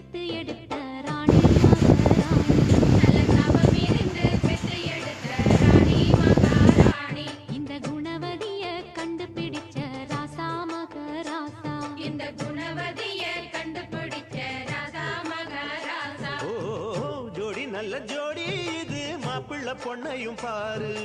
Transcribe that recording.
பெத்து எடுத்த ராணி மகாராணி. நல்ல தவம் இருந்து பெத்து எடுத்த ராணி மகாராணி. இந்த குணவதிய கண்டுபிடிச்ச ராசா மகராசா. இந்த குணவதிய கண்டுபிடிச்ச ராசா மகராசா. ஓ ஜோடி நல்ல ஜோடி இது மாப்பிள்ள பொண்ணையும் பாரு.